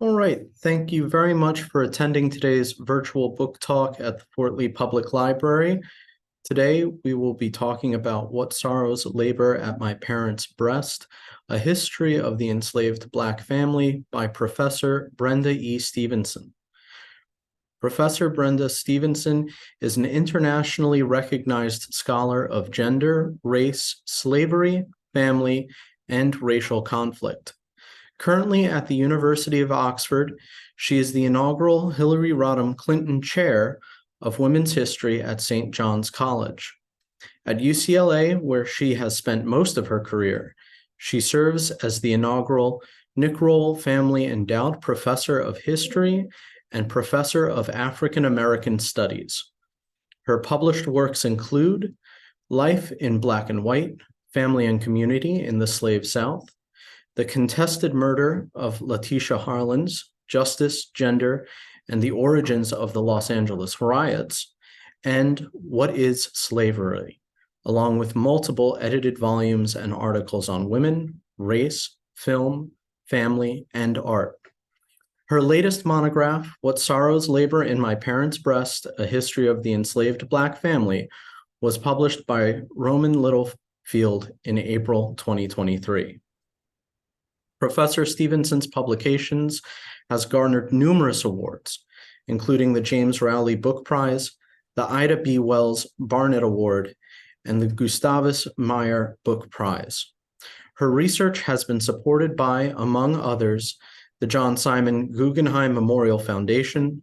All right, thank you very much for attending today's virtual book talk at the Fort Lee Public Library. Today, we will be talking about What Sorrows Labor at My Parents' Breast, A History of the Enslaved Black Family by Professor Brenda E. Stevenson. Professor Brenda Stevenson is an internationally recognized scholar of gender, race, slavery, family, and racial conflict. Currently at the University of Oxford, she is the inaugural Hillary Rodham Clinton Chair of Women's History at St. John's College. At UCLA, where she has spent most of her career, she serves as the inaugural Nick Roll Family Endowed Professor of History and Professor of African American Studies. Her published works include Life in Black and White, Family and Community in the Slave South, The Contested Murder of Letitia Harlins, Justice, Gender, and the Origins of the Los Angeles Riots, and What is Slavery, along with multiple edited volumes and articles on women, race, film, family, and art. Her latest monograph, What Sorrows Labor in My Parents' Breast, A History of the Enslaved Black Family, was published by Rowman Littlefield in April 2023. Professor Stevenson's publications has garnered numerous awards, including the James Rowley Book Prize, the Ida B. Wells Barnett Award, and the Gustavus Meyer Book Prize. Her research has been supported by, among others, the John Simon Guggenheim Memorial Foundation,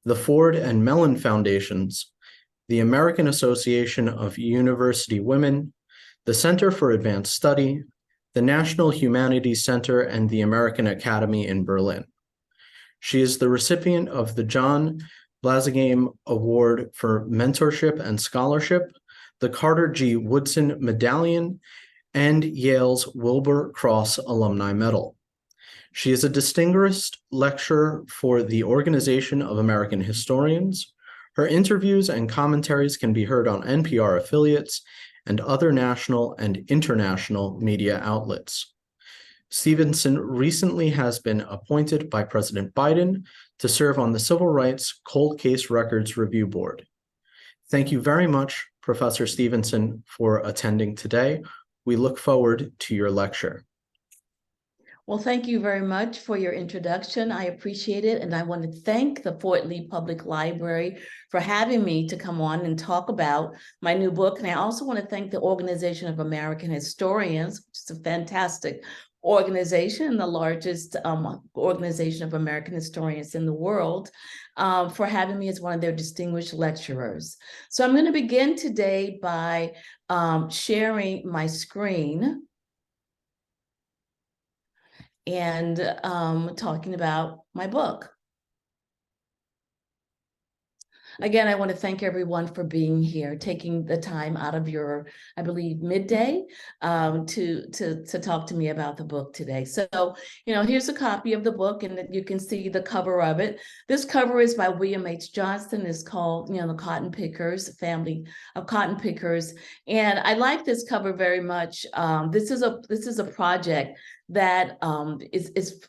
the Ford and Mellon Foundations, the American Association of University Women, the Center for Advanced Study, the National Humanities Center, and the American Academy in Berlin. She is the recipient of the John Blassingame Award for Mentorship and Scholarship, the Carter G. Woodson Medallion, and Yale's Wilbur Cross Alumni Medal. She is a distinguished lecturer for the Organization of American Historians. Her interviews and commentaries can be heard on NPR affiliates and other national and international media outlets. Stevenson recently has been appointed by President Biden to serve on the Civil Rights Cold Case Records Review Board. Thank you very much, Professor Stevenson, for attending today. We look forward to your lecture. Well, thank you very much for your introduction. I appreciate it. And I want to thank the Fort Lee Public Library for having me to come on and talk about my new book. And I also want to thank the Organization of American Historians, which is a fantastic organization, the largest organization of American historians in the world, for having me as one of their distinguished lecturers. So I'm going to begin today by sharing my screen and talking about my book. Again, I want to thank everyone for being here, taking the time out of your, I believe, midday to talk to me about the book today. So, here's a copy of the book, and you can see the cover of it. This cover is by William H. Johnston. It's called, The Cotton Pickers, Family of Cotton Pickers. And I like this cover very much. This is a project that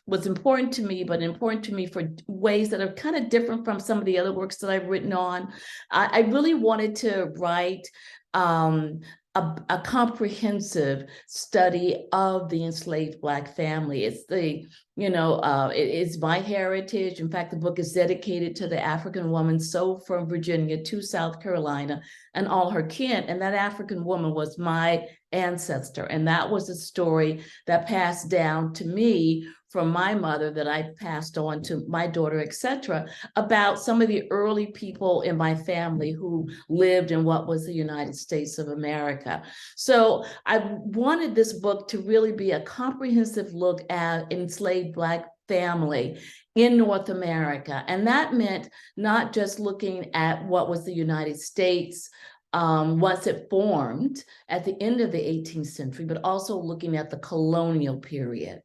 was important to me, but important to me for ways that are kind of different from some of the other works that I've written on. I really wanted to write a comprehensive study of the enslaved Black family. It's it is my heritage. In fact, the book is dedicated to the African woman sold from Virginia to South Carolina and all her kin. And that African woman was my ancestor. And that was a story that passed down to me from my mother that I passed on to my daughter, etc., about some of the early people in my family who lived in what was the United States of America. So I wanted this book to really be a comprehensive look at enslaved Black family in North America. And that meant not just looking at what was the United States once it formed at the end of the 18th century, but also looking at the colonial period.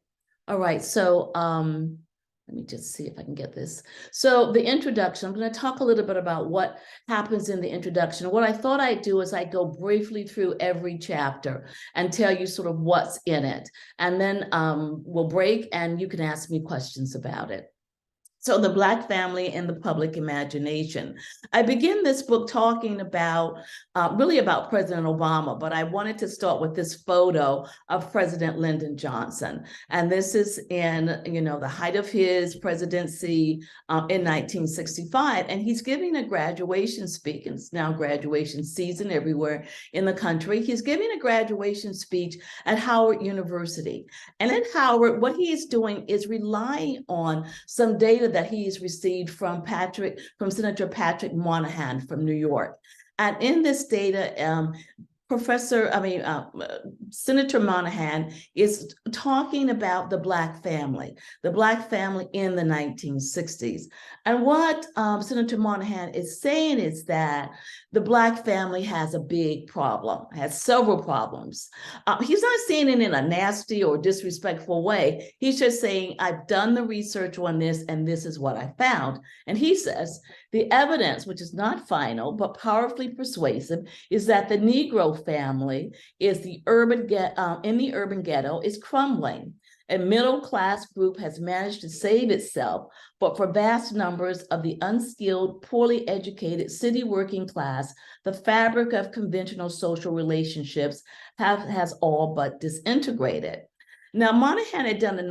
All right, so let me just see if I can get this. So the introduction, I'm going to talk a little bit about what happens in the introduction. What I thought I'd do is I go briefly through every chapter and tell you sort of what's in it. And then we'll break and you can ask me questions about it. So the Black family in the public imagination. I begin this book talking about really about President Obama, but I wanted to start with this photo of President Lyndon Johnson. And this is in, the height of his presidency in 1965. And he's giving a graduation speech. It's now graduation season everywhere in the country. He's giving a graduation speech at Howard University. And at Howard, what he is doing is relying on some data that he's received from Senator Patrick Moynihan from New York. And in this data, Senator Moynihan is talking about the Black family in the 1960s. And what Senator Moynihan is saying is that the Black family has a big problem, has several problems. He's not saying it in a nasty or disrespectful way. He's just saying, I've done the research on this, and this is what I found. And he says, the evidence, which is not final, but powerfully persuasive, is that the Negro family is in the urban ghetto is crumbling. A middle-class group has managed to save itself, but for vast numbers of the unskilled, poorly educated city working class, the fabric of conventional social relationships has all but disintegrated. Now, Moynihan had done a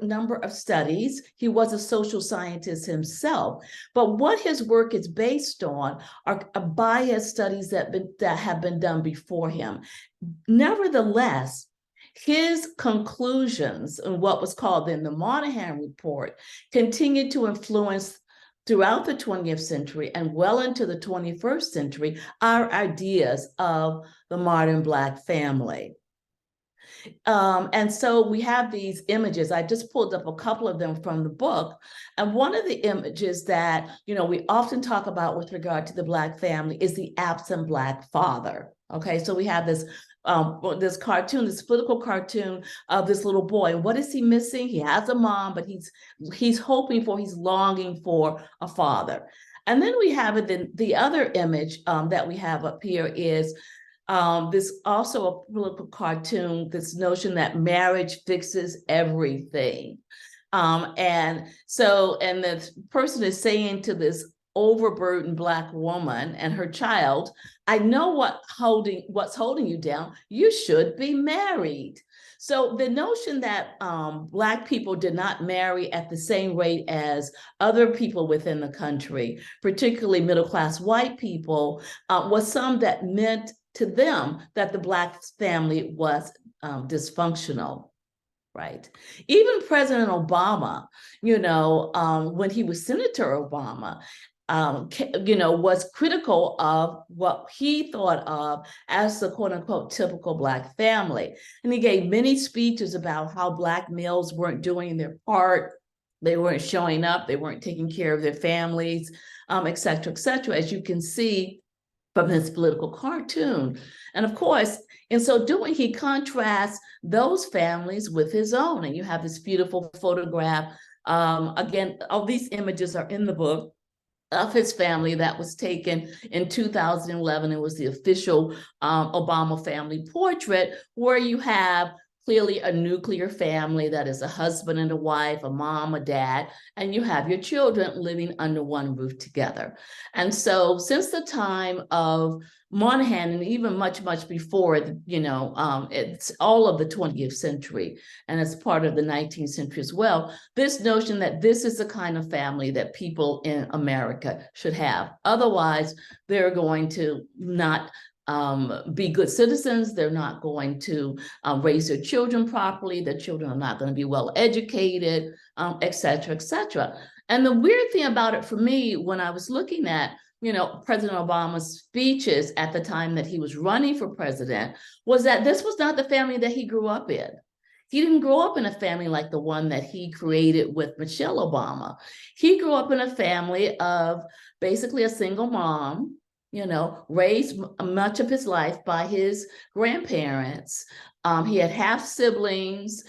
number of studies. He was a social scientist himself, but what his work is based on are biased studies that have been done before him. Nevertheless, his conclusions in what was called then the Moynihan Report continued to influence throughout the 20th century and well into the 21st century our ideas of the modern Black family. And so we have these images. I just pulled up a couple of them from the book. And one of the images that, we often talk about with regard to the Black family is the absent Black father. Okay, so we have this cartoon, this political cartoon of this little boy. What is he missing? He has a mom, but he's longing for a father. And then we have the other image that we have up here is this also a political cartoon, this notion that marriage fixes everything. And the person is saying to this overburdened Black woman and her child, I know what's holding you down. You should be married. So the notion that Black people did not marry at the same rate as other people within the country, particularly middle-class white people, was some that meant to them that the Black family was dysfunctional, right? Even President Obama, when he was Senator Obama, was critical of what he thought of as the quote unquote typical Black family. And he gave many speeches about how Black males weren't doing their part. They weren't showing up. They weren't taking care of their families, et cetera, as you can see from his political cartoon. And of course, in so doing, he contrasts those families with his own. And you have this beautiful photograph. Again, all these images are in the book of his family that was taken in 2011. It was the official Obama family portrait, where you have clearly a nuclear family that is a husband and a wife, a mom, a dad, and you have your children living under one roof together. And so since the time of Moynihan, and even much, much before, it's all of the 20th century, and it's part of the 19th century as well, this notion that this is the kind of family that people in America should have. Otherwise, they're going to not be good citizens. They're not going to raise their children properly. Their children are not going to be well educated, et cetera. And the weird thing about it for me, when I was looking at, President Obama's speeches at the time that he was running for president, was that this was not the family that he grew up in. He didn't grow up in a family like the one that he created with Michelle Obama. He grew up in a family of basically a single mom, raised much of his life by his grandparents. He had half siblings.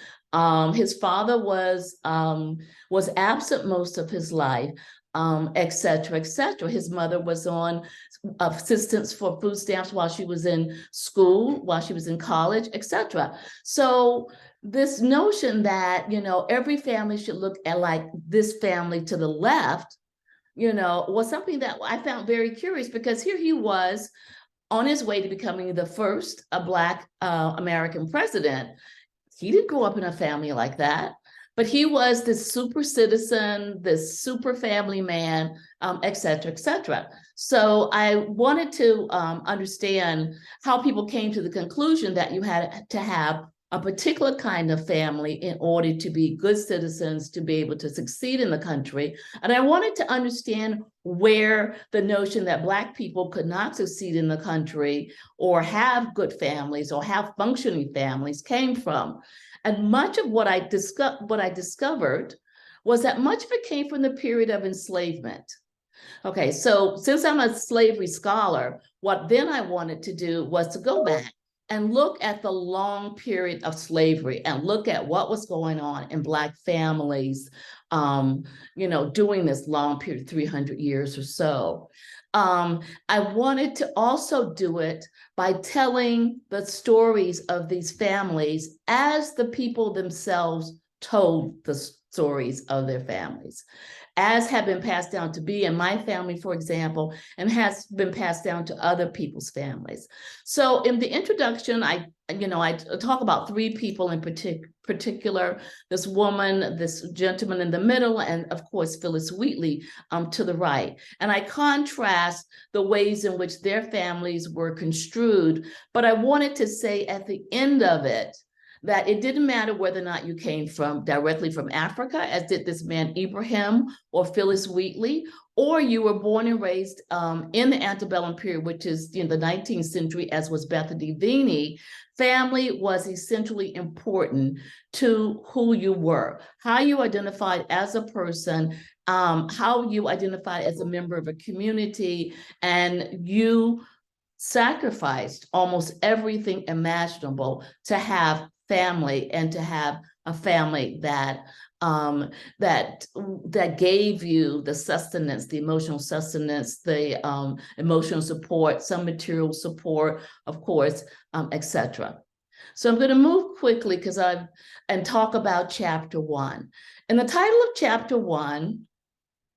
His father was absent most of his life, et cetera. His mother was on assistance for food stamps while she was in school, while she was in college, et cetera. So this notion that, every family should look at like this family to the left, was something that I found very curious, because here he was on his way to becoming the first Black American president. He didn't grow up in a family like that, but he was this super citizen, this super family man, et cetera, et cetera. So I wanted to understand how people came to the conclusion that you had to have a particular kind of family in order to be good citizens, to be able to succeed in the country. And I wanted to understand where the notion that Black people could not succeed in the country or have good families or have functioning families came from. And much of what I discovered was that much of it came from the period of enslavement. Okay, so since I'm a slavery scholar, what then I wanted to do was to go back and look at the long period of slavery and look at what was going on in Black families, during this long period, 300 years or so. I wanted to also do it by telling the stories of these families as the people themselves told the stories of their families, as have been passed down to be in my family, for example, and has been passed down to other people's families. So in the introduction, I talk about three people in particular, this woman, this gentleman in the middle, and of course, Phyllis Wheatley to the right. And I contrast the ways in which their families were construed, but I wanted to say at the end of it, that it didn't matter whether or not you came directly from Africa, as did this man Ibrahim or Phyllis Wheatley, or you were born and raised in the antebellum period, which is the 19th century, as was Bethany Veeney. Family was essentially important to who you were, how you identified as a person, how you identified as a member of a community, and you sacrificed almost everything imaginable to have family and to have a family that gave you the sustenance, the emotional sustenance, the emotional support, some material support, of course, etc. So I'm going to move quickly and talk about chapter 1. And the title of chapter 1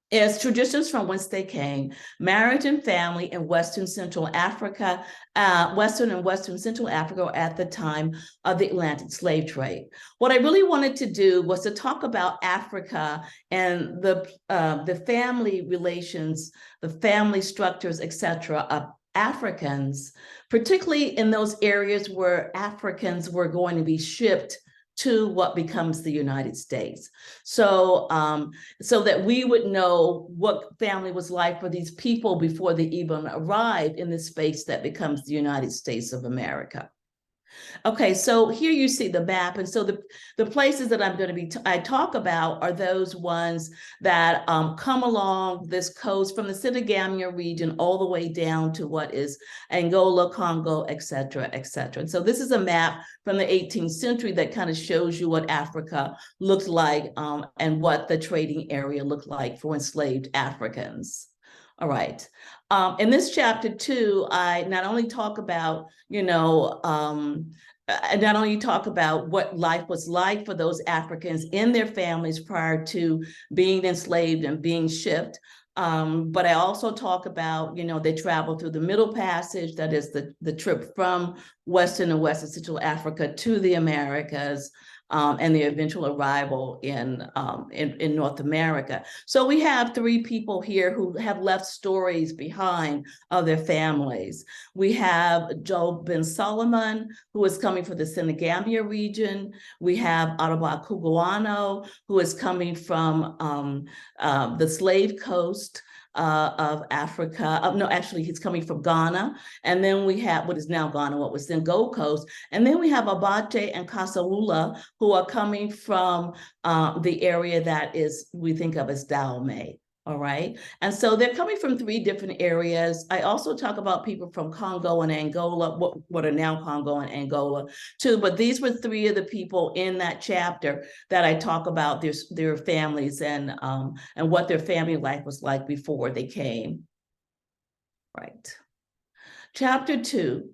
is Traditions from Whence They Came, Marriage and Family in Western Central Africa, Western and Western Central Africa at the time of the Atlantic slave trade. What I really wanted to do was to talk about Africa and the family relations, the family structures, et cetera, of Africans, particularly in those areas where Africans were going to be shipped to what becomes the United States. So, so that we would know what family was like for these people before they even arrived in the space that becomes the United States of America. Okay, so here you see the map. And so the places that I'm going to I talk about are those ones that come along this coast from the Senegambia region all the way down to what is Angola, Congo, et cetera, et cetera. And so this is a map from the 18th century that kind of shows you what Africa looked like and what the trading area looked like for enslaved Africans. All right. In this chapter 2, I not only talk about, not only talk about what life was like for those Africans in their families prior to being enslaved and being shipped, but I also talk about, they traveled through the Middle Passage, that is the trip from Western and Western Central Africa to the Americas, and the eventual arrival in North America. So we have three people here who have left stories behind of their families. We have Job Ben Solomon, who is coming from the Senegambia region. We have Araba Kuguano, who is coming from the slave coast of Africa. No, actually, he's coming from Ghana. And then we have what is now Ghana, what was then Gold Coast. And then we have Abate and Kasaula, who are coming from the area that we think of as Dahomey. All right. And so they're coming from three different areas. I also talk about people from Congo and Angola, what are now Congo and Angola too. But these were three of the people in that chapter that I talk about their families and what their family life was like before they came. Right. Chapter 2,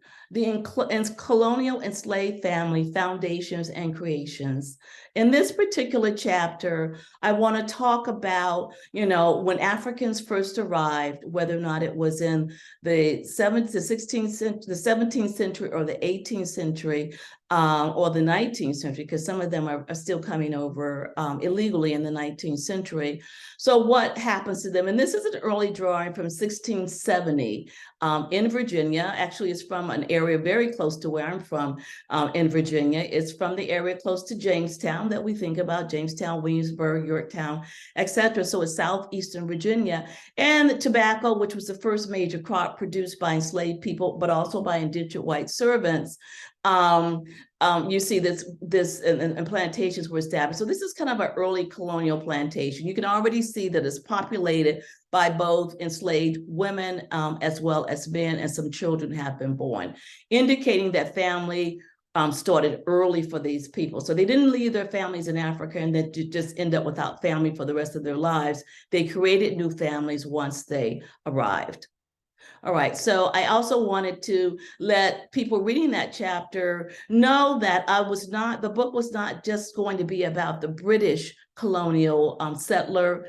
colonial enslaved family foundations and creations. In this particular chapter, I want to talk about, when Africans first arrived, whether or not it was in the 16th century, the 17th century, or the 18th century, or the 19th century, because some of them are still coming over illegally in the 19th century. So what happens to them? And this is an early drawing from 1670 in Virginia. Actually, it's from an area very close to where I'm from in Virginia. It's from the area close to Jamestown that we think about, Jamestown, Williamsburg, Yorktown, etc. So it's southeastern Virginia. And the tobacco, which was the first major crop produced by enslaved people, but also by indentured white servants. You see this and plantations were established. So this is kind of an early colonial plantation. You can already see that it's populated by both enslaved women as well as men, and some children have been born, indicating that family started early for these people. So they didn't leave their families in Africa and then just end up without family for the rest of their lives. They created new families once they arrived. All right, so I also wanted to let people reading that chapter know that the book was not just going to be about the British colonial settler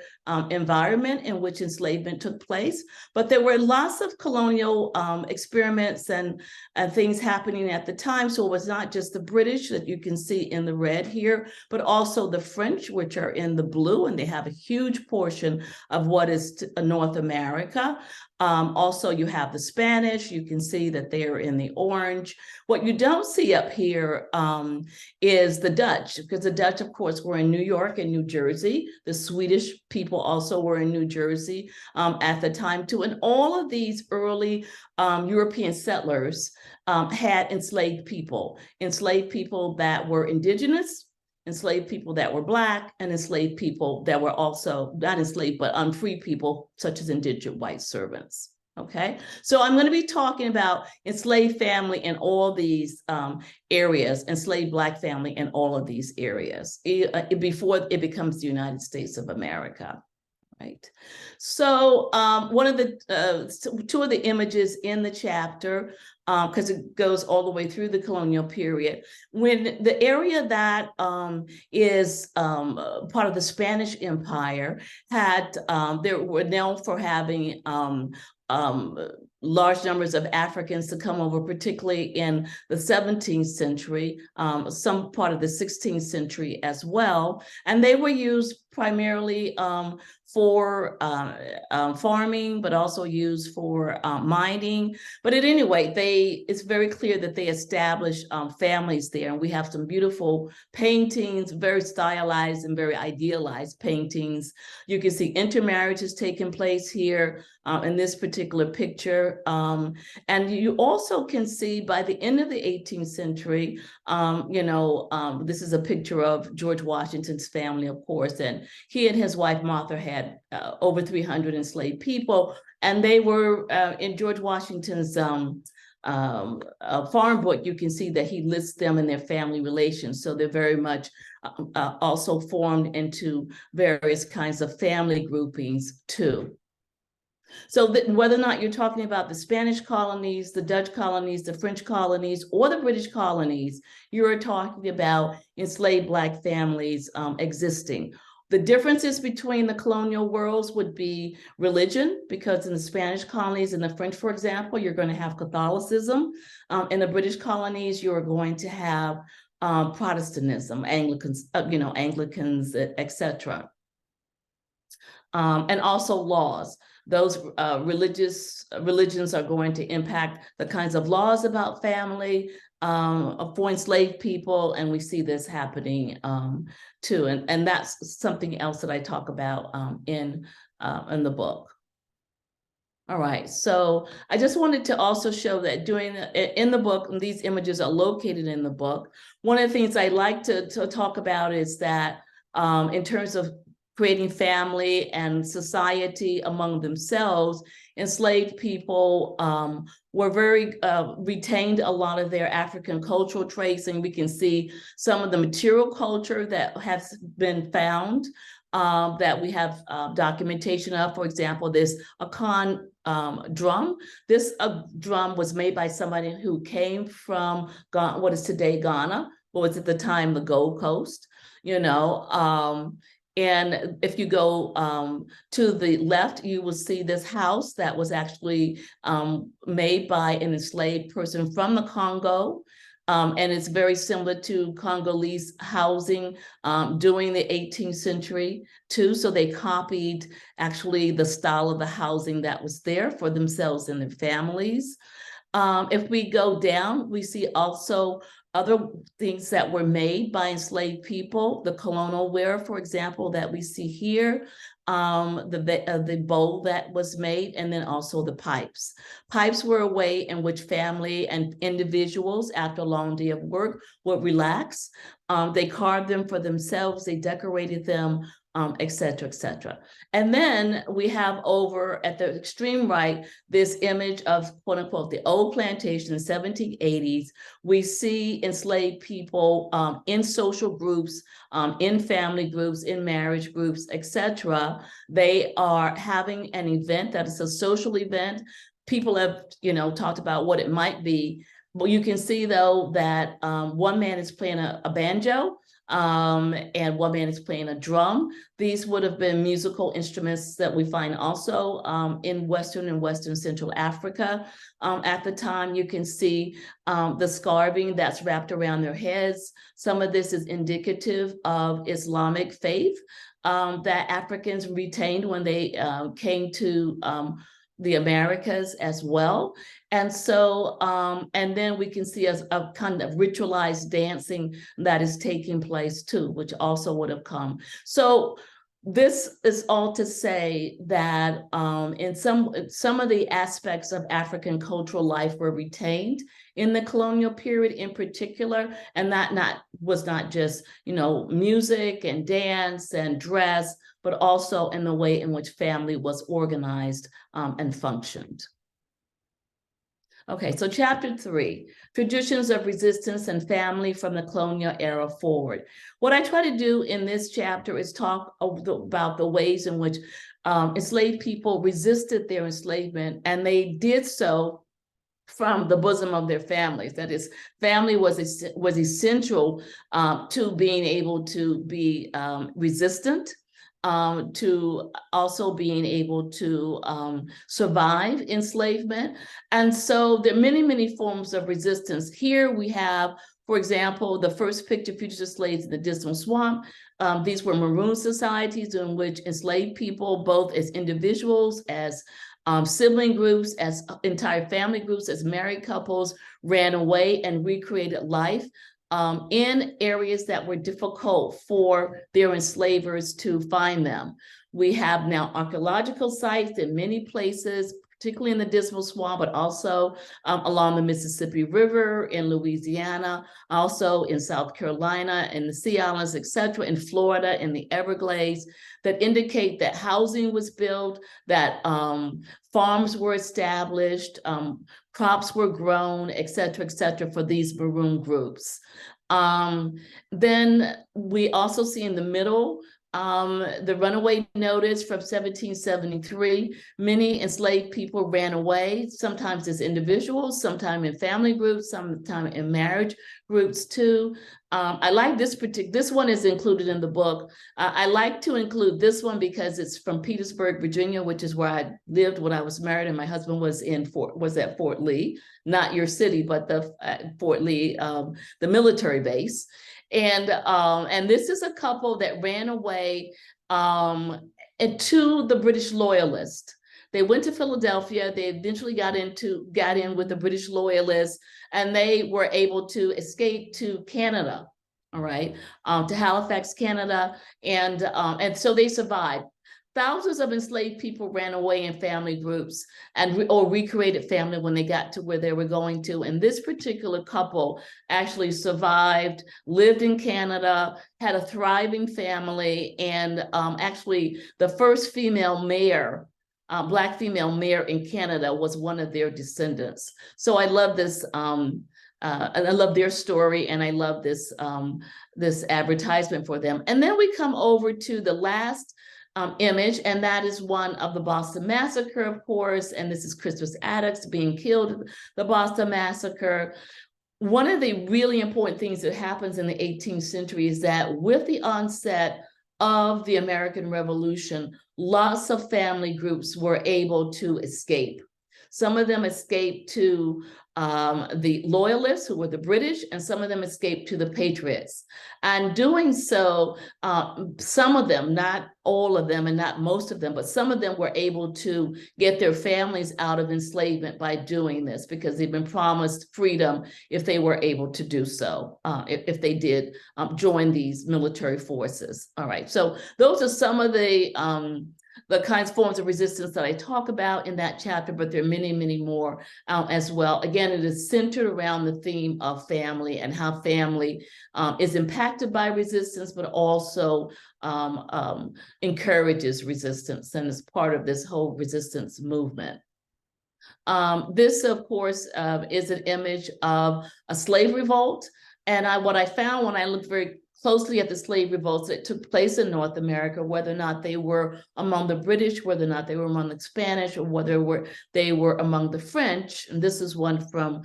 environment in which enslavement took place, but there were lots of colonial experiments and things happening at the time. So it was not just the British that you can see in the red here, but also the French, which are in the blue, and they have a huge portion of what is North America. Also, you have the Spanish. You can see that they're in the orange. What you don't see up here is the Dutch, because the Dutch, of course, were in New York and New Jersey. The Swedish people also were in New Jersey at the time too. And all of these early European settlers had enslaved people that were indigenous, enslaved people that were Black, and enslaved people that were also not enslaved, but unfree people, such as indentured white servants. Okay, so I'm going to be talking about enslaved family in all these areas, enslaved Black family in all of these areas before it becomes the United States of America. Right. So one of the two of the images in the chapter, because it goes all the way through the colonial period, when the area that is part of the Spanish Empire they were known for having large numbers of Africans to come over, particularly in the 17th century, some part of the 16th century as well. And they were used primarily for farming, but also used for mining. But at any rate, it's very clear that they established families there. And we have some beautiful paintings, very stylized and very idealized paintings. You can see intermarriages taking place here in this particular picture. And you also can see by the end of the 18th century, this is a picture of George Washington's family, of course, and he and his wife Martha had over 300 enslaved people, and they were in George Washington's farm book. You can see that he lists them in their family relations, so they're very much also formed into various kinds of family groupings too. So whether or not you're talking about the Spanish colonies, the Dutch colonies, the French colonies, or the British colonies, you're talking about enslaved Black families existing. The differences between the colonial worlds would be religion, because in the Spanish colonies and the French, for example, you're going to have Catholicism. In the British colonies, you're going to have Protestantism, Anglicans, etc. And also laws. Those religions are going to impact the kinds of laws about family for enslaved people, and we see this happening too. And that's something else that I talk about in the book. All right, so I just wanted to also show that in the book, and these images are located in the book, one of the things I like to talk about is that in terms of creating family and society among themselves, enslaved people were retained a lot of their African cultural traits, and we can see some of the material culture that has been found that we have documentation of. For example, this Akan drum. This drum was made by somebody who came from what is today Ghana, what was at the time the Gold Coast, you know. And if you go to the left, you will see this house that was actually made by an enslaved person from the Congo. And it's very similar to Congolese housing during the 18th century too. So they copied actually the style of the housing that was there for themselves and their families. If we go down, we see also other things that were made by enslaved people, the colonial ware, for example, that we see here, the bowl that was made, and then also the pipes. Pipes were a way in which family and individuals, after a long day of work, would relax. They carved them for themselves, they decorated them, et cetera, et cetera. And then we have over at the extreme right, this image of quote unquote, the old plantation in the 1780s. We see enslaved people in social groups, in family groups, in marriage groups, et cetera. They are having an event that is a social event. People have, talked about what it might be. Well, you can see though that one man is playing a banjo, and one man is playing a drum. These would have been musical instruments that we find also in Western and Western Central Africa. At the time, you can see the scarving that's wrapped around their heads. Some of this is indicative of Islamic faith that Africans retained when they came to the Americas as well. And so, and then we can see a kind of ritualized dancing that is taking place too, which also would have come. So this is all to say that in some of the aspects of African cultural life were retained in the colonial period in particular, and that was not just, music and dance and dress, but also in the way in which family was organized and functioned. Okay, so chapter 3, traditions of resistance and family from the colonial era forward. What I try to do in this chapter is talk about the ways in which enslaved people resisted their enslavement, and they did so from the bosom of their families. That is, family was essential to being able to be resistant, to also being able to survive enslavement. And so there are many, many forms of resistance. Here we have, for example, the first picture, fugitive slaves in the Dismal Swamp. These were maroon societies in which enslaved people, both as individuals, as sibling groups, as entire family groups, as married couples, ran away and recreated life in areas that were difficult for their enslavers to find them. We have now archaeological sites in many places, particularly in the Dismal Swamp, but also along the Mississippi River in Louisiana, also in South Carolina, in the Sea Islands, et cetera, in Florida, in the Everglades, that indicate that housing was built, that farms were established, crops were grown, et cetera, for these maroon groups. Then we also see in the middle, the runaway notice from 1773, many enslaved people ran away, sometimes as individuals, sometimes in family groups, sometimes in marriage groups too. I like this one is included in the book. I like to include this one because it's from Petersburg, Virginia, which is where I lived when I was married, and my husband was at Fort Lee, not your city, but the Fort Lee, the military base. And this is a couple that ran away to the British loyalists. They went to Philadelphia. They eventually got in with the British loyalists, and they were able to escape to Canada. All right, to Halifax, Canada, and so they survived. Thousands of enslaved people ran away in family groups or recreated family when they got to where they were going to. And this particular couple actually survived, lived in Canada, had a thriving family, and actually the first female mayor, Black female mayor in Canada was one of their descendants. So I love this and I love their story, and I love this this advertisement for them. And then we come over to the last image, and that is one of the Boston Massacre, of course, and this is Crispus Attucks being killed, the Boston Massacre. One of the really important things that happens in the 18th century is that with the onset of the American Revolution, lots of family groups were able to escape. Some of them escaped to the Loyalists, who were the British, and some of them escaped to the Patriots. And doing so, some of them, not all of them and not most of them, but some of them were able to get their families out of enslavement by doing this, because they've been promised freedom if they were able to do so, if they did join these military forces. All right, so those are some of the kinds of forms of resistance that I talk about in that chapter, but there are many, many more as well. Again, it is centered around the theme of family and how family is impacted by resistance, but also encourages resistance and is part of this whole resistance movement. This, of course, is an image of a slave revolt. And what I found when I looked very closely at the slave revolts that took place in North America, whether or not they were among the British, whether or not they were among the Spanish, or whether they were among the French, and this is one from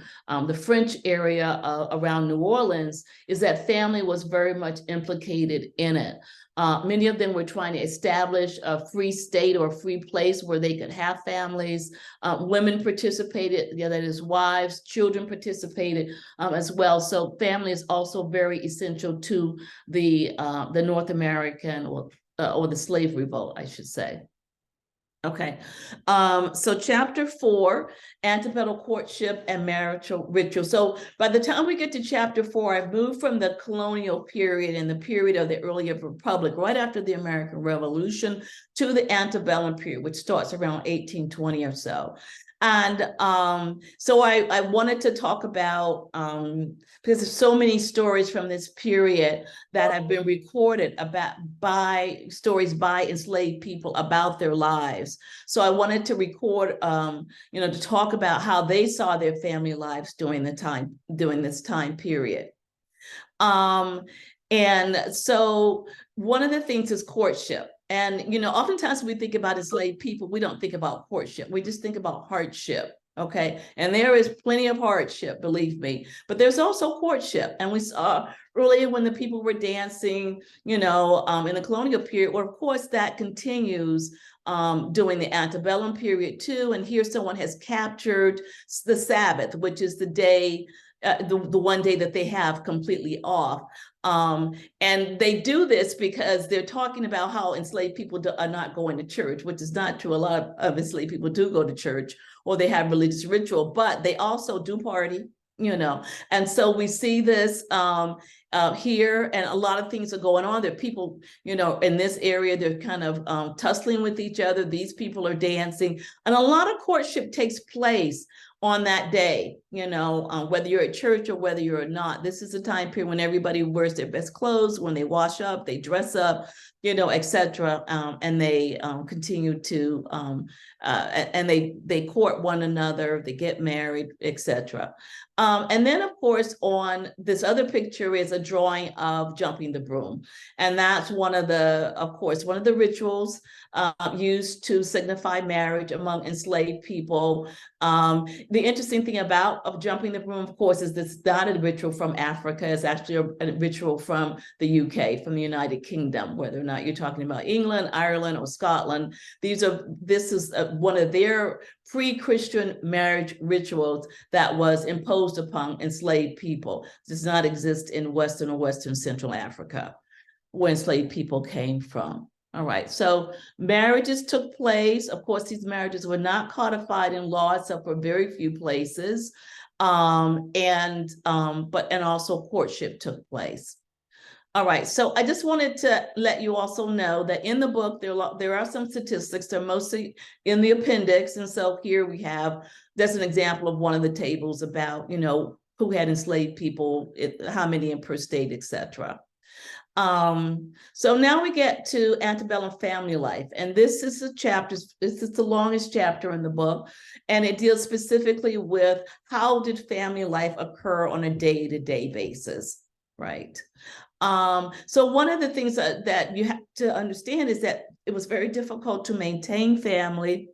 the French area around New Orleans, is that family was very much implicated in it. Many of them were trying to establish a free state or a free place where they could have families. Women participated, that is wives, children participated as well. So family is also very essential to the North American or the slave revolt, I should say. Okay, so chapter 4, antebellum courtship and marital ritual. So by the time we get to chapter 4, I've moved from the colonial period and the period of the earlier republic, right after the American Revolution, to the antebellum period, which starts around 1820 or so. And so I wanted to talk about, because there's so many stories from this period that have been recorded by enslaved people about their lives. So I wanted to record, to talk about how they saw their family lives during this time period. And so one of the things is courtship. And, oftentimes when we think about enslaved people, we don't think about courtship. We just think about hardship. Okay. And there is plenty of hardship, believe me, but there's also courtship. And we saw earlier when the people were dancing, in the colonial period, well, of course, that continues during the antebellum period too. And here someone has captured the Sabbath, which is the day, the one day that they have completely off. And they do this because they're talking about how enslaved people are not going to church, which is not true. A lot of enslaved people do go to church, or they have religious ritual, but they also do party, And so we see this here, and a lot of things are going on. There are people, in this area, they're kind of tussling with each other. These people are dancing, and a lot of courtship takes place on that day, whether you're at church or whether you're not. This is a time period when everybody wears their best clothes, when they wash up, they dress up, etc. And they continue to, and they court one another, they get married, etc. And then, of course, on this other picture is a drawing of jumping the broom. And that's one of the rituals used to signify marriage among enslaved people. The interesting thing of jumping the broom, of course, is this not a ritual from Africa. It's actually a ritual from the UK, from the United Kingdom, whether or not you're talking about England, Ireland, or Scotland. This is one of their pre-Christian marriage rituals that was imposed upon enslaved people. It does not exist in Western or Western Central Africa, where enslaved people came from. All right, so marriages took place. Of course, these marriages were not codified in law, except for very few places. And also courtship took place. All right, so I just wanted to let you also know that in the book, there are some statistics. They're mostly in the appendix. And so here that's an example of one of the tables about, who had enslaved people, how many in per state, etc. So now we get to antebellum family life, and this is the longest chapter in the book, and it deals specifically with how did family life occur on a day-to-day basis, right? So one of the things that you have to understand is that it was very difficult to maintain family.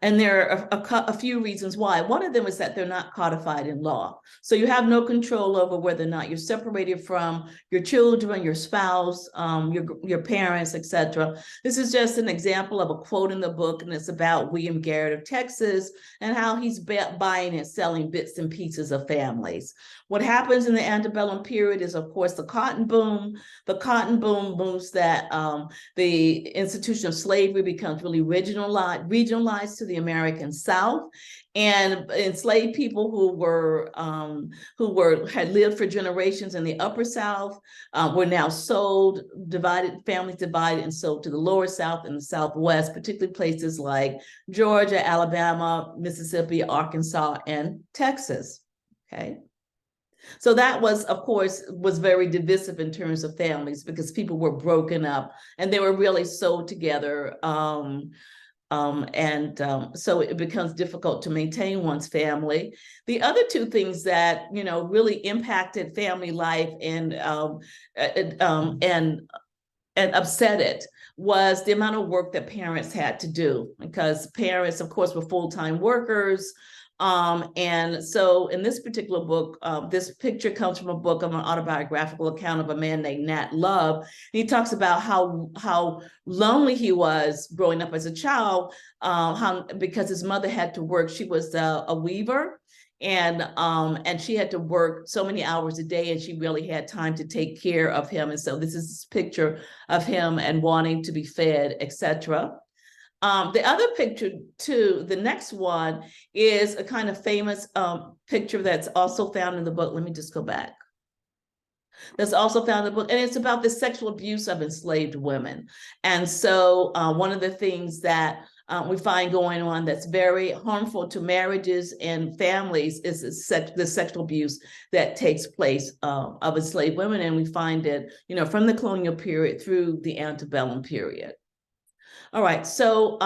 And there are a few reasons why. One of them is that they're not codified in law. So you have no control over whether or not you're separated from your children, your spouse, your parents, etc. This is just an example of a quote in the book, and it's about William Garrett of Texas and how he's buying and selling bits and pieces of families. What happens in the antebellum period is, of course, the cotton boom. The cotton boom moves that the institution of slavery becomes really regionalized to the American South, and enslaved people who had lived for generations in the Upper South were now sold, families divided and sold to the Lower South and the Southwest, particularly places like Georgia, Alabama, Mississippi, Arkansas, and Texas. Okay. So that was, of course, was very divisive in terms of families because people were broken up and they were really sold together. So it becomes difficult to maintain one's family. The other two things that, really impacted family life and upset it was the amount of work that parents had to do, because parents, of course, were full-time workers. And so in this particular book, this picture comes from a book of an autobiographical account of a man named Nat Love. He talks about how lonely he was growing up as a child, because his mother had to work. She was a weaver, and she had to work so many hours a day, and she really had time to take care of him. And so this is this picture of him and wanting to be fed, etc. The other picture too, the next one, is a kind of famous picture that's also found in the book. Let me just go back. That's also found in the book, and it's about the sexual abuse of enslaved women. And so one of the things that we find going on that's very harmful to marriages and families is the sexual abuse that takes place of enslaved women. And we find it, from the colonial period through the antebellum period. All right, so,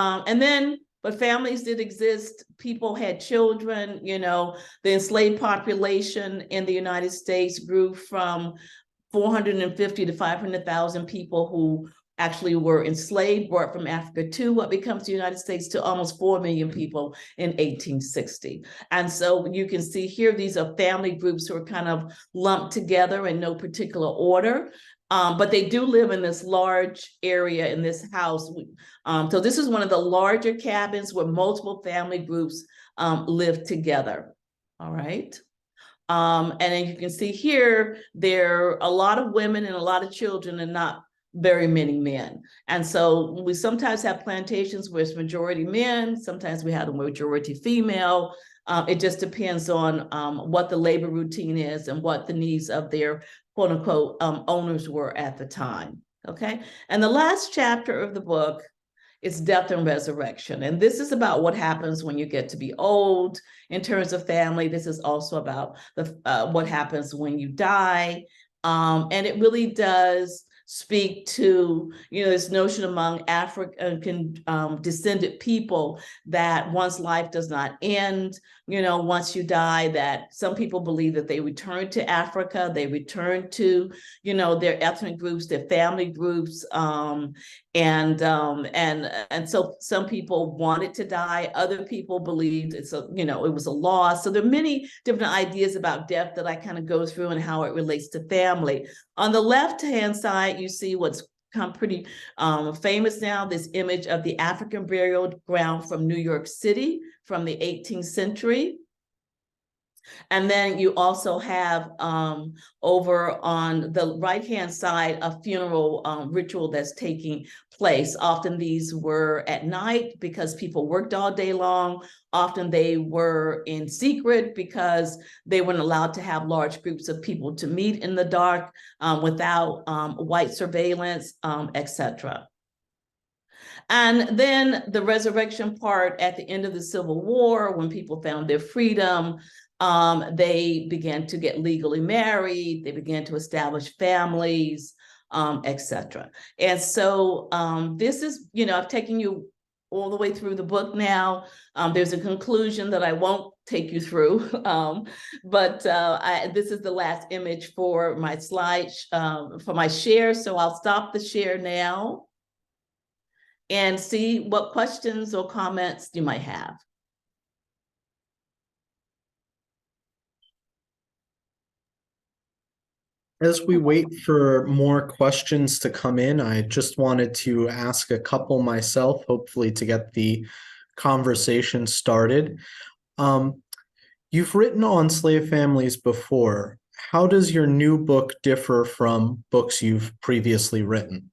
but families did exist. People had children, the enslaved population in the United States grew from 450 to 500,000 people who actually were enslaved, brought from Africa to what becomes the United States, to almost 4 million people in 1860. And so you can see here, these are family groups who are kind of lumped together in no particular order. But they do live in this large area in this house. So this is one of the larger cabins where multiple family groups live together. All right. And then you can see here, there are a lot of women and a lot of children and not very many men. And so we sometimes have plantations where it's majority men, sometimes we have a majority female. It just depends on what the labor routine is and what the needs of their quote unquote owners were at the time. Okay. And the last chapter of the book is death and resurrection. And this is about what happens when you get to be old in terms of family. This is also about what happens when you die. And it really does speak to, this notion among African descended people that one's life does not end, once you die, that some people believe that they return to Africa, they return to, their ethnic groups, their family groups. And so some people wanted to die, other people believed it was a loss. So there are many different ideas about death that I kind of go through and how it relates to family. On the left-hand side, you see what's become pretty famous now, this image of the African burial ground from New York City from the 18th century. And then you also have over on the right-hand side a funeral ritual that's taking place. Often these were at night because people worked all day long. Often they were in secret because they weren't allowed to have large groups of people to meet in the dark without white surveillance, etc. And then the resurrection part at the end of the Civil War, when people found their freedom, they began to get legally married, they began to establish families, etc. And so this is, I've taken you all the way through the book now. There's a conclusion that I won't take you through, but this is the last image for my slide, for my share. So I'll stop the share now and see what questions or comments you might have. As we wait for more questions to come in, I just wanted to ask a couple myself, hopefully to get the conversation started. You've written on slave families before. How does your new book differ from books you've previously written?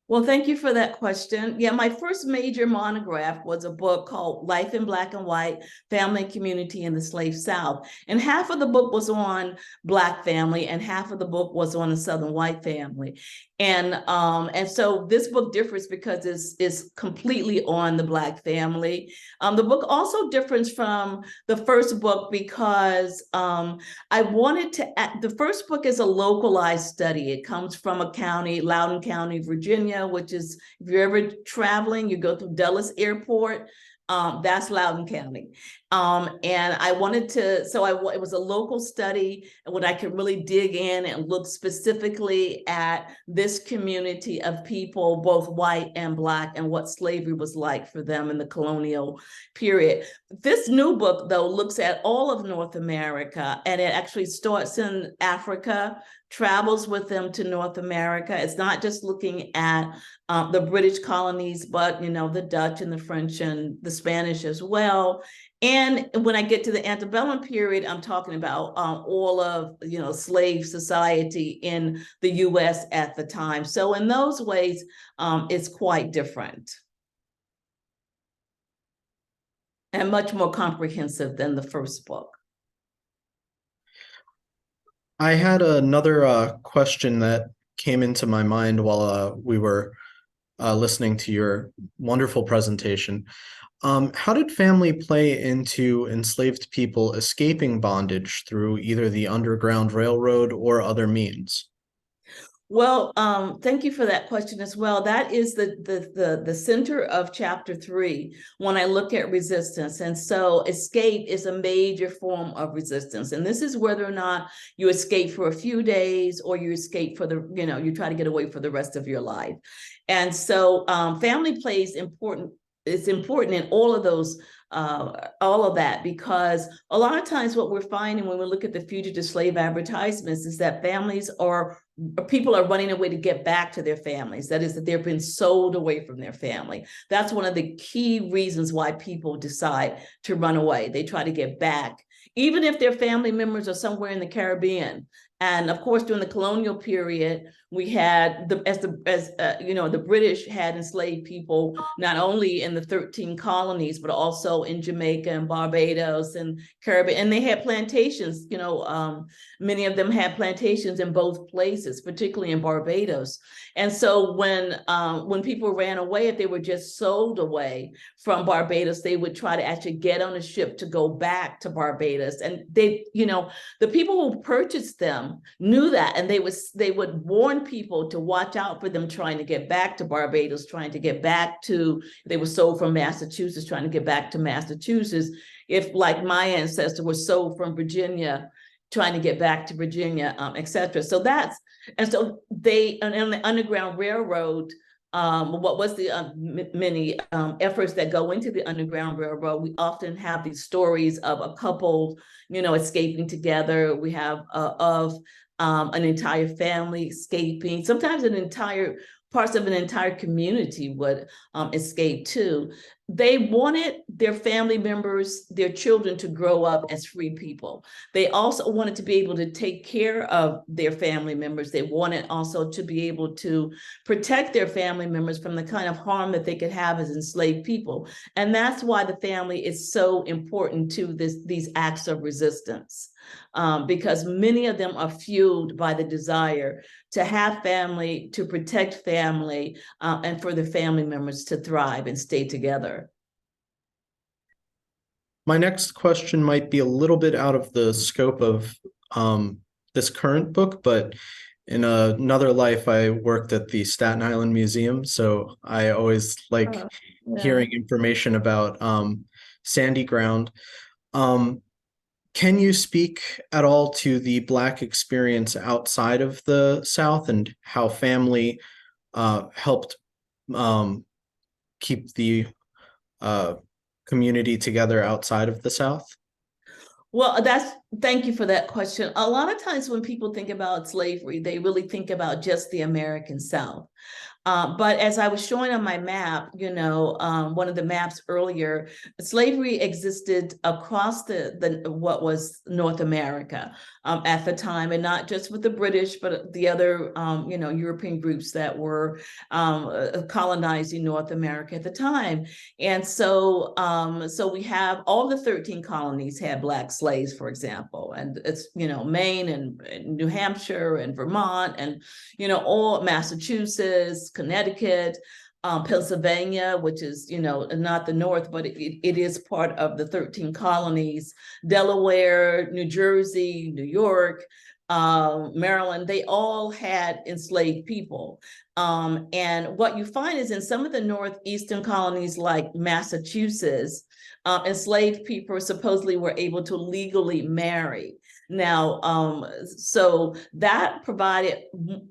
Well, thank you for that question. Yeah, my first major monograph was a book called Life in Black and White, Family and Community in the Slave South. And half of the book was on Black family and half of the book was on the Southern white family. And so this book differs because it's completely on the Black family. The book also differs from the first book because I wanted to, the first book is a localized study. It comes from a county, Loudoun County, Virginia, which is, if you're ever traveling, you go through Dulles Airport, that's Loudoun County. And I wanted to, it was a local study when I could really dig in and look specifically at this community of people, both white and Black, and what slavery was like for them in the colonial period. This new book, though, looks at all of North America, and it actually starts in Africa, travels with them to North America. It's not just looking at the British colonies, but the Dutch and the French and the Spanish as well. And when I get to the antebellum period, I'm talking about all of slave society in the U.S. at the time. So in those ways, it's quite different and much more comprehensive than the first book. I had another question that came into my mind while we were listening to your wonderful presentation. How did family play into enslaved people escaping bondage through either the Underground Railroad or other means? Well, thank you for that question as well. That is the center of chapter 3 when I look at resistance. And so escape is a major form of resistance. And this is whether or not you escape for a few days or you escape for you try to get away for the rest of your life. And so family plays important. It's important in all of those, all of that, because a lot of times what we're finding when we look at the fugitive slave advertisements is that people are running away to get back to their families. That is, that they've been sold away from their family. That's one of the key reasons why people decide to run away. They try to get back, even if their family members are somewhere in the Caribbean. And of course, during the colonial period, we had the British had enslaved people not only in the 13 colonies, but also in Jamaica and Barbados and Caribbean. And they had plantations. Many of them had plantations in both places, particularly in Barbados. And so when people ran away, if they were just sold away from Barbados, they would try to actually get on a ship to go back to Barbados. And the people who purchased them knew that, and they would warn people to watch out for them trying to get back to Barbados, trying to get back to, they were sold from Massachusetts, trying to get back to Massachusetts. If, like my ancestors, were sold from Virginia, trying to get back to Virginia, etc. So they, on the Underground Railroad, what was the many efforts that go into the Underground Railroad, we often have these stories of a couple, escaping together. We have of an entire family escaping. Sometimes parts of an entire community would escape too. They wanted their family members, their children, to grow up as free people. They also wanted to be able to take care of their family members. They wanted also to be able to protect their family members from the kind of harm that they could have as enslaved people. And that's why the family is so important to these acts of resistance, because many of them are fueled by the desire to have family, to protect family, and for the family members to thrive and stay together. My next question might be a little bit out of the scope of this current book, but in another life, I worked at the Staten Island Museum, so I always like Yeah. hearing information about Sandy Ground. Um, can you speak at all to the Black experience outside of the South and how family helped um, keep the uh, community together outside of the South? Well, thank you for that question. A lot of times when people think about slavery, they really think about just the American South. But as I was showing on my map, one of the maps earlier, slavery existed across the what was North America at the time, and not just with the British, but the other European groups that were colonizing North America at the time. And so we have all the 13 colonies had Black slaves, for example, and it's Maine and New Hampshire and Vermont and all Massachusetts, Connecticut, Pennsylvania, which is, not the North, but it is part of the 13 colonies, Delaware, New Jersey, New York, Maryland, they all had enslaved people. And what you find is in some of the northeastern colonies like Massachusetts, enslaved people supposedly were able to legally marry. Now, so that provided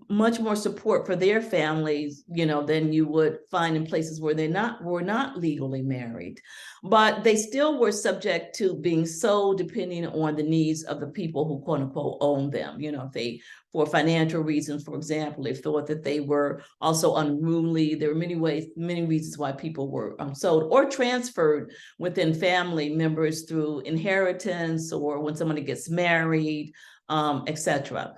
much more support for their families, than you would find in places where they were not legally married. But they still were subject to being sold depending on the needs of the people who quote unquote owned them. If they, for financial reasons, for example, they thought that they were also unruly. There were many reasons why people were sold or transferred within family members through inheritance or when somebody gets married, etc.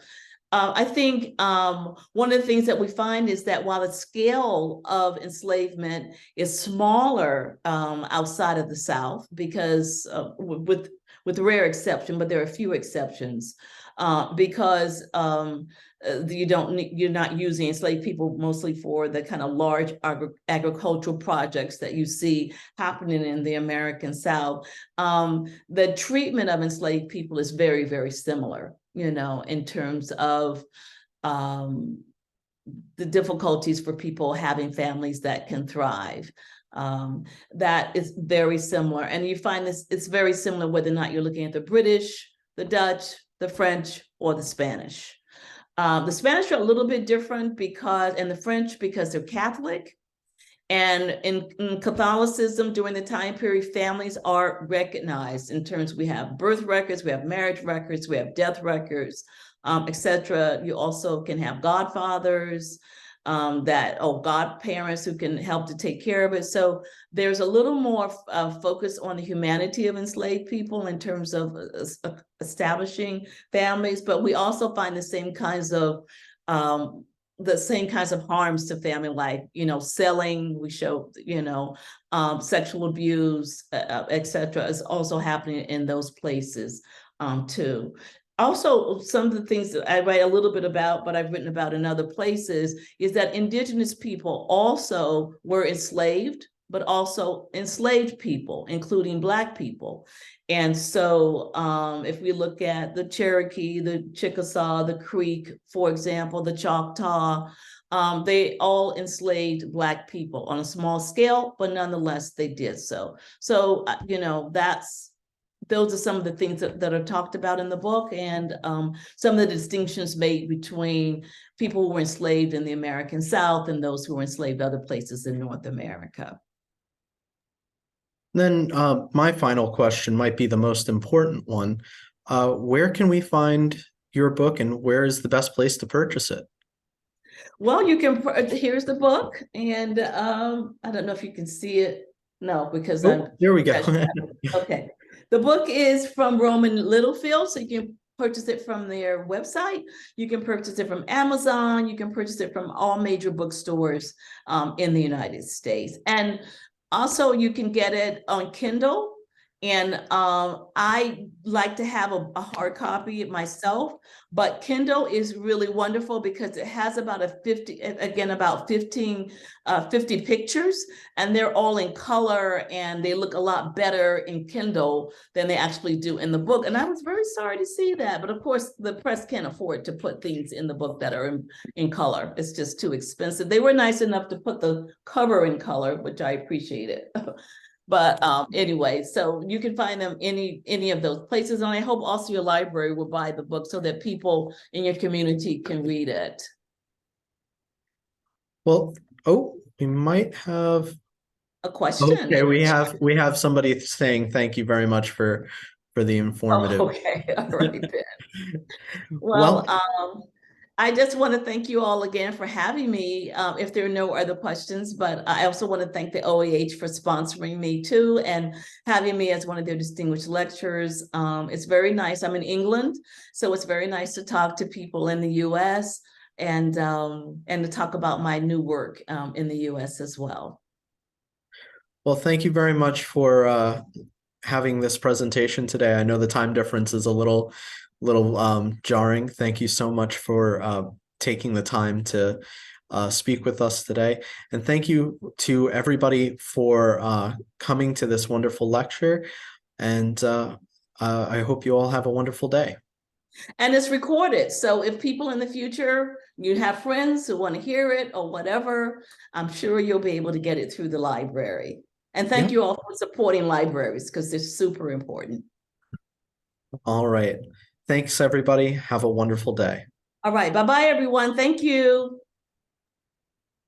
I think one of the things that we find is that while the scale of enslavement is smaller outside of the South, because with rare exception, but there are a few exceptions, because you're not using enslaved people mostly for the kind of large agricultural projects that you see happening in the American South. The treatment of enslaved people is very, very similar, in terms of the difficulties for people having families that can thrive. That is very similar. And you find this, it's very similar whether or not you're looking at the British, the Dutch, the French, or the Spanish. The Spanish are a little bit different and the French because they're Catholic. And in Catholicism during the time period, families are recognized in terms, we have birth records, we have marriage records, we have death records, etc. You also can have godfathers, godparents who can help to take care of it. So there's a little more focus on the humanity of enslaved people in terms of establishing families, but we also find the same kinds of harms to family life, selling, we show, sexual abuse, etc. is also happening in those places too. Also, some of the things that I write a little bit about, but I've written about in other places, is that indigenous people also were enslaved, but also enslaved people, including Black people. And so if we look at the Cherokee, the Chickasaw, the Creek, for example, the Choctaw, they all enslaved Black people on a small scale, but nonetheless, they did so. So, those are some of the things that are talked about in the book, and some of the distinctions made between people who were enslaved in the American South and those who were enslaved other places in North America. Then my final question might be the most important one. Where can we find your book and where is the best place to purchase it? Well, here's the book, and I don't know if you can see it. No, because There we go. Okay. The book is from Roman Littlefield, so you can purchase it from their website. You can purchase it from Amazon. You can purchase it from all major bookstores in the United States. And also you can get it on Kindle. And I like to have a hard copy myself, but Kindle is really wonderful because it has about 50 pictures, and they're all in color, and they look a lot better in Kindle than they actually do in the book. And I was very sorry to see that, but of course the press can't afford to put things in the book that are in color. It's just too expensive. They were nice enough to put the cover in color, which I appreciated. But anyway, so you can find them any of those places. And I hope also your library will buy the book so that people in your community can read it. Well, oh, we might have, A question. okay, we have somebody saying thank you very much for the informative. Oh, okay, all right then. Well, Well, I just want to thank you all again for having me. If there are no other questions, but I also want to thank the OAH for sponsoring me too and having me as one of their distinguished lecturers. It's very nice. I'm in England, so it's very nice to talk to people in the US and to talk about my new work in the US as well. well, thank you very much for having this presentation today. I know the time difference is a little jarring. Thank you so much for taking the time to speak with us today. And thank you to everybody for coming to this wonderful lecture. And I hope you all have a wonderful day. And it's recorded. So if people in the future, you have friends who want to hear it or whatever, I'm sure you'll be able to get it through the library. And thank Yeah. you all for supporting libraries because they're super important. All right. Thanks, everybody. Have a wonderful day. All right. Bye-bye, everyone. Thank you.